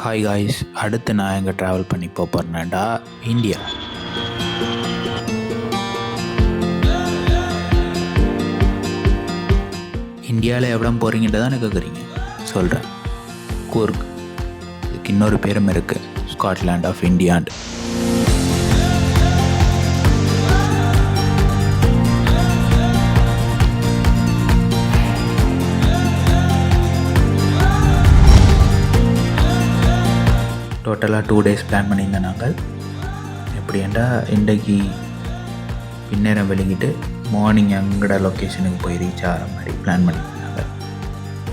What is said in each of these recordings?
Hi guys, அடுத்து நான் எங்கே ட்ராவல் பண்ணி போகிறேன்டா இந்தியா. இந்தியாவில் எவ்வளோ போகிறீங்கன்ட்டு தான் கேட்குறீங்க. சொல்கிறேன். கூர்க், இதுக்கு இன்னொரு பேரும் இருக்குது, ஸ்காட்லாண்ட் ஆஃப் இந்தியாண்டு. டோட்டலாக 2 days பிளான் பண்ணியிருந்தேன். நாங்கள் எப்படின்னா இன்றைக்கு பின்னேரம் வெளிக்கிட்டு மார்னிங் எங்களோட லொக்கேஷனுக்கு போய் ரீச் ஆகிற மாதிரி பிளான் பண்ணியிருந்தாங்க.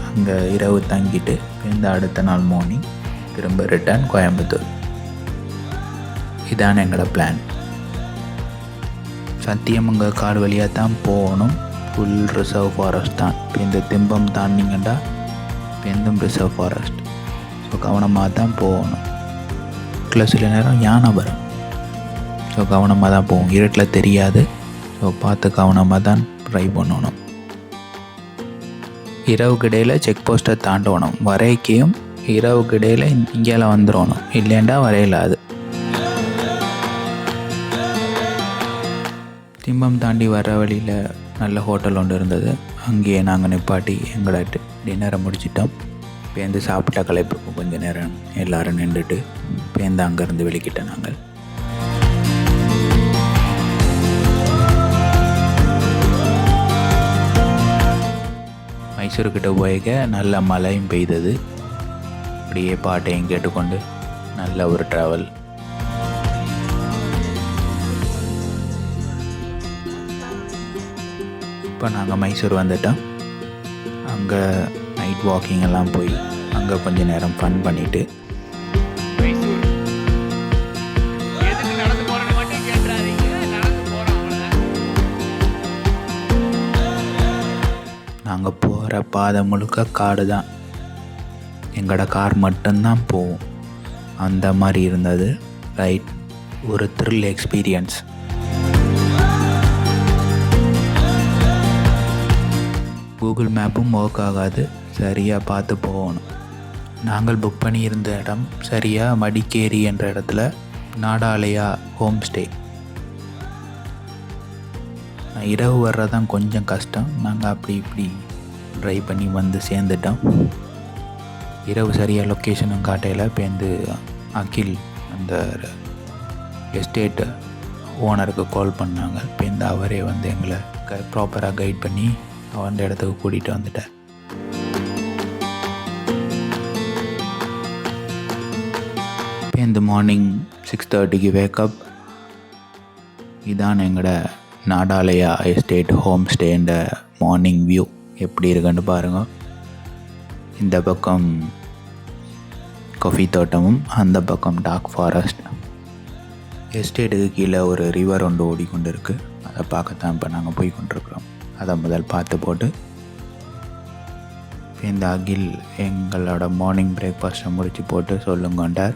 அங்கே இரவு தங்கிட்டு இந்த அடுத்த நாள் மார்னிங் திரும்ப ரிட்டர்ன் கோயம்புத்தூர். இதான் எங்களோட பிளான். சத்தியமங்க காடு வழியாக தான் போகணும். ஃபுல் ரிசர்வ் ஃபாரஸ்ட் தான். இப்போ இந்த திம்பம் தாண்டிங்கன்னா பெந்தும் ரிசர்வ் ஃபாரஸ்ட். ஸோ கவனமாக தான் போகணும். சில நேரம் யானை வரும். ஸோ கவனமாக தான் போகும். இருட்டில் தெரியாது. ஸோ பார்த்து கவனமாக தான் ட்ரை பண்ணணும். இரவுக்கு இடையில் செக் போஸ்ட்டை தாண்டணும். வரைக்கும் இரவுக்கு இடையில் இங்கேயால் வந்துடணும். இல்லைண்டா வரையிலாது. திம்பம் தாண்டி வர வழியில் நல்ல ஹோட்டல் ஒன்று இருந்தது. அங்கேயே நாங்கள் நிப்பாட்டி எங்களோட டின்னரை முடிச்சிட்டோம். பேருந்து சாப்பிட்டா களைப்பு கொஞ்சம் நேரம் எல்லோரும் நின்றுட்டு பேருந்து அங்கேருந்து வெளிக்கிட்டோம். நாங்கள் மைசூருக்கிட்ட போய்க்க நல்ல மழையும் பெய்தது. அப்படியே பாட்டையும் கேட்டுக்கொண்டு நல்ல ஒரு ட்ராவல். இப்போ நாங்கள் மைசூர் வந்துட்டோம். அங்கே நைட் வாக்கிங் எல்லாம் போய் அங்கே கொஞ்சம் நேரம் ஃபன் பண்ணிவிட்டு நாங்கள் போகிற பாதை முழுக்க காடு தான். எங்களோட கார் மட்டும்தான் போகும். அந்த மாதிரி இருந்தது. ரைட், ஒரு த்ரில் எக்ஸ்பீரியன்ஸ். கூகுள் மேப்பும் ஒர்க் ஆகாது. சரியாக பார்த்து போகணும். நாங்கள் புக் பண்ணியிருந்த இடம் சரியாக மடிக்கேரி என்ற இடத்துல நாடாலயா ஹோம் ஸ்டே. இரவு வர்றதான் கொஞ்சம் கஷ்டம். நாங்கள் அப்படி இப்படி ட்ரை பண்ணி வந்து சேர்ந்துட்டோம். இரவு சரியாக லொக்கேஷனும் காட்டையில் பேருந்து அகில் அந்த எஸ்டேட்டு ஓனருக்கு கால் பண்ணாங்க. பேருந்து அவரே வந்து எங்களை ப்ராப்பராக கைட் பண்ணி அந்த இடத்துக்கு கூட்டிகிட்டு வந்துட்டேன். இந்த மார்னிங் 6:30 வேக்கப். இதான் எங்களோட நாடாலயா எஸ்டேட் ஹோம் ஸ்டேண்ட மார்னிங் வியூ எப்படி இருக்குன்னு பாருங்கள். இந்த பக்கம் காஃபி தோட்டமும் அந்த பக்கம் டார்க் ஃபாரஸ்ட். எஸ்டேட்டுக்கு கீழே ஒரு ரிவர் ஒன்று ஓடிக்கொண்டு இருக்குது. அதை பார்க்கத்தான் இப்போ நாங்கள் போய் கொண்டிருக்கிறோம். அதை முதல் பார்த்து போட்டு இந்த அகில் எங்களோட மார்னிங் பிரேக்ஃபாஸ்ட்டை முடித்து போட்டு சொல்லுங்கண்டார்.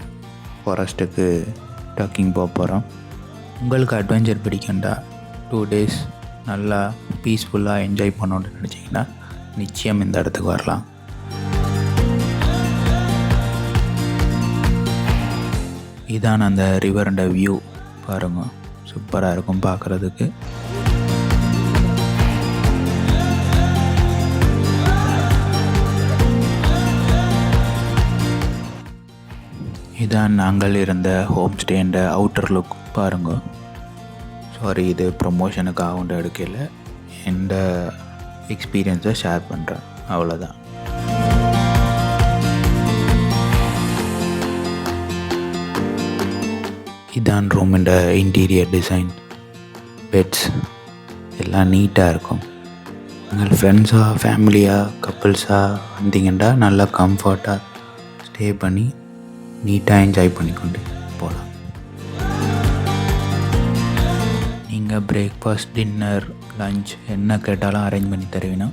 ஃபாரஸ்ட்டுக்கு ட்ரக்கிங் போக போகிறோம். உங்களுக்கு அட்வென்ச்சர் பிடிக்கும்டா, 2 days நல்லா பீஸ்ஃபுல்லாக என்ஜாய் பண்ணணுன்னு நினச்சிங்கன்னா நிச்சயம் இந்த இடத்துக்கு வரலாம். இதான் அந்த ரிவரோட வியூ பாருங்க. சூப்பராக இருக்கும் பார்க்குறதுக்கு. இதான் நாங்கள் இருந்த ஹோம் ஸ்டேண்ட அவுட்டர் லுக் பாருங்க. சாரி, இது ப்ரொமோஷனுக்காக ஒன்று எடுக்கல. எந்த எக்ஸ்பீரியன்ஸை ஷேர் பண்ணுறேன், அவ்வளோதான். இதான் ரூமின் இன்டீரியர் டிசைன். பெட்ஸ் எல்லாம் நீட்டாக இருக்கும். நீங்கள் ஃப்ரெண்ட்ஸாக ஃபேமிலியாக கப்புள்ஸாக வந்தீங்கன்னா நல்லா கம்ஃபர்ட்டாக ஸ்டே பண்ணி நீட்டாக என்ஜாய் பண்ணிக்கொண்டு போகலாம். நீங்கள் பிரேக்ஃபாஸ்ட், டின்னர், லஞ்ச் என்ன கேட்டாலும் அரேஞ்ச் பண்ணி தருவீங்கன்னா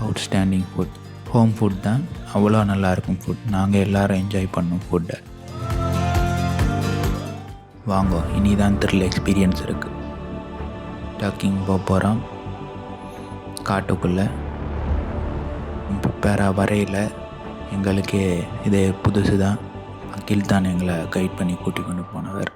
அவுட்ஸ்டாண்டிங் ஃபுட். ஹோம் ஃபுட் தான், அவ்வளோ நல்லாயிருக்கும் ஃபுட். நாங்கள் எல்லோரும் என்ஜாய் பண்ணோம் ஃபுட்டை. வாங்க, இனி தான் த்ரில் எக்ஸ்பீரியன்ஸ் இருக்குது. ட்ரக்கிங் போக போகிறோம் காட்டுக்குள்ளே. ப்ரிப்பேராக வரையில் எங்களுக்கு இது புதுசு தான். அகில் தான் எங்களை கைட் பண்ணி கூட்டி கொண்டு போனவர்.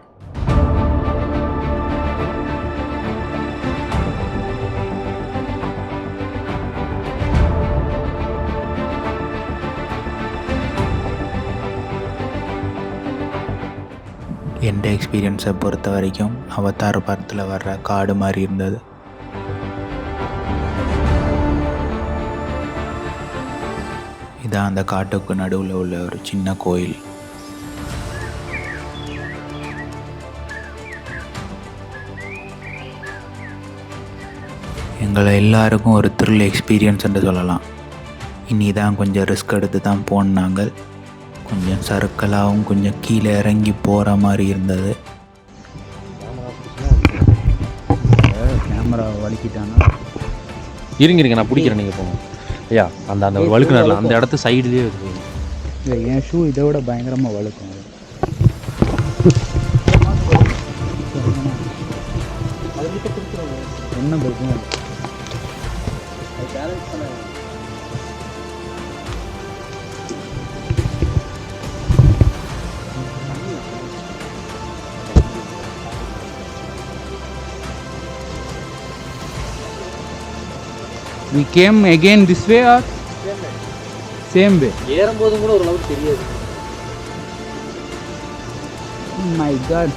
எந்த எக்ஸ்பீரியன்ஸை பொறுத்த வரைக்கும் அவதார் படத்தில் வர்ற காடு மாதிரி இருந்தது. இதான் அந்த காட்டுக்கு நடுவில் உள்ள ஒரு சின்ன கோயில். எங்களை எல்லாருக்கும் ஒரு த்ரில் எக்ஸ்பீரியன்ஸ் என்று சொல்லலாம். இனி தான் கொஞ்சம் ரிஸ்க் எடுத்து தான் போனாங்க. கொஞ்சம் சறுக்கலாகவும் கொஞ்சம் கீழே இறங்கி போகிற மாதிரி இருந்தது. கேமரா வலிக்கிட்டானா இருங்க நான் பிடிக்கிறேன். நீங்கள் போங்க ஐயா. அந்த வழுக்குனார்ல அந்த இடத்து சைடுலேயே இருக்குது. இல்லை, என் ஷூ இதை விட பயங்கரமாக வழுக்கும். என்ன பிரச்சனை? We came again this way or same way? ஏறும்போது கூட ஒரு அளவுக்கு தெரியாது. Oh my god.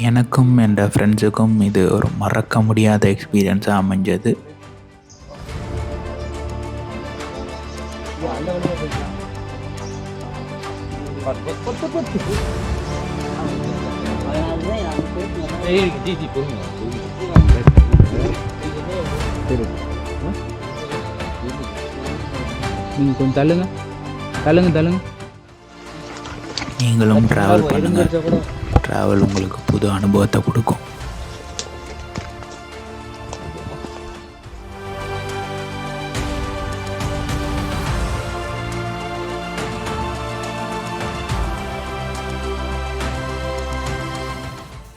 எனக்கும் என் ஃப்ரெண்ட்ஸுக்கும் இது ஒரு மறக்க முடியாத எக்ஸ்பீரியன்ஸாக அமைஞ்சது. நீங்கள் கொஞ்சம் தள்ளுங்க தள்ளுங்க தள்ளுங்க. நீங்களும் ட்ராவல் பண்ணுங்கள். ட்ராவல் உங்களுக்கு புது அனுபவத்தை கொடுக்கும்.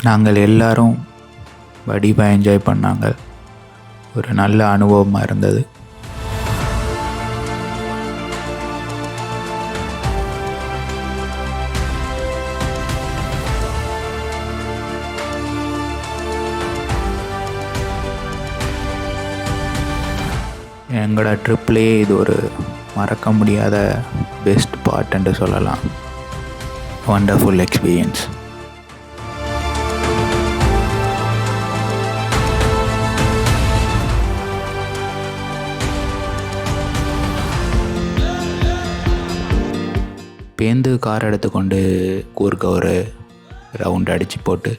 நாங்கள் எல்லாரும் வடிவாக என்ஜாய் பண்ணாங்க. ஒரு நல்ல அனுபவமாக இருந்தது. எங்களோட ட்ரிப்லேயே இது ஒரு மறக்க முடியாத பெஸ்ட் பார்ட் என்று சொல்லலாம். Wonderful experience. பேருந்து கார் எடுத்துக்கொண்டு கூர்க்க ஒரு ரவுண்ட் அடித்து போட்டு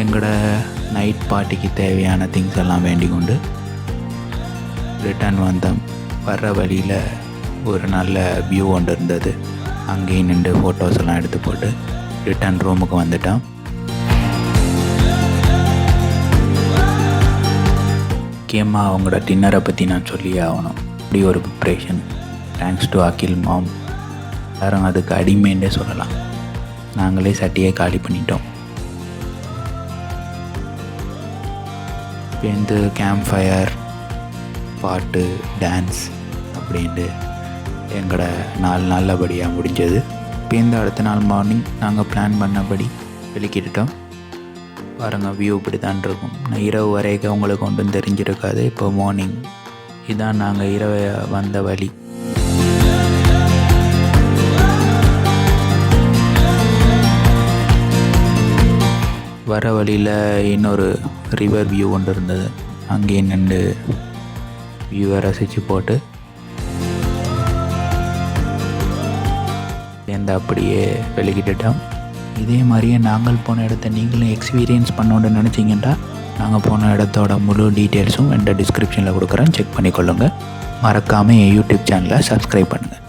எங்களோட நைட் பார்ட்டிக்கு தேவையான திங்ஸ் எல்லாம் வேண்டிக் கொண்டு ரிட்டர்ன் வந்தோம். வர்ற வழியில் ஒரு நல்ல வியூ ஒன்று இருந்தது. அங்கேயும் நின்று ஃபோட்டோஸ் எல்லாம் எடுத்து போட்டு ரிட்டர்ன் ரூமுக்கு வந்துட்டோம். முக்கியமாக அவங்களோட டின்னரை பற்றி நான் சொல்லியே ஆகணும். அப்படி ஒரு ப்ரிப்ரேஷன். தேங்க்ஸ் டு அகில் மாம். எல்லாரும் அதுக்கு அடிமைன்னே சொல்லலாம். நாங்களே சட்டியை காலி பண்ணிட்டோம். பேருந்து கேம்ப் ஃபயர், பாட்டு, டான்ஸ் அப்படின்ட்டு எங்களோட நாள் நல்லபடியாக முடிஞ்சது. பேருந்து அடுத்த நாள் மார்னிங் நாங்கள் பிளான் பண்ணபடி வெளிக்கிட்டுட்டோம். பாருங்கள், வியூ இப்படி தான் இருக்கும். நான் இரவு வரைக்கும் உங்களுக்கு ஒன்றும் தெரிஞ்சிருக்காது. இப்போ மார்னிங் இதான் நாங்கள் இரவு வந்த வழி. வர வழியில் இன்னொரு ரிவர் வியூ ஒன்று இருந்தது. அங்கேயே நின்று வியூவை ரசித்து போட்டு சேர்ந்து அப்படியே வெளிக்கிட்டுட்டோம். இதே மாதிரியே நாங்கள் போன இடத்த நீங்களும் எக்ஸ்பீரியன்ஸ் பண்ணோன்னு நினச்சிங்கன்னா நாங்கள் போன இடத்தோட முழு டீட்டெயில்ஸும் என்ற டிஸ்கிரிப்ஷனில் கொடுக்குறேன், செக் பண்ணிக்கொள்ளுங்கள். மறக்காமல் என் யூடியூப் சேனலை சப்ஸ்கிரைப் பண்ணுங்கள்.